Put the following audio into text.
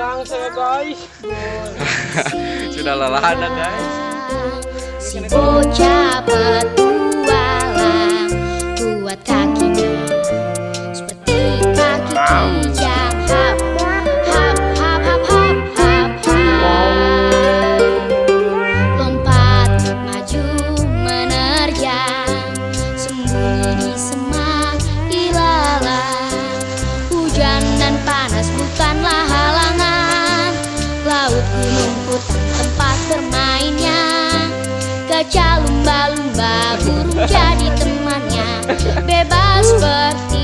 Sayang saya guys. Sudah lelah Anda guys. Si bocah petualang kuat kakinya seperti kaki kijang. Hap hap hap hap hap hap hap. Lompat maju menerjang sembunyi di semak ilalang. Hujan dan panas bukanlah halangan. Laut gunung hutan tempat bermainnya. Gajah lumba-lumba burung jadi temannya. Bebas seperti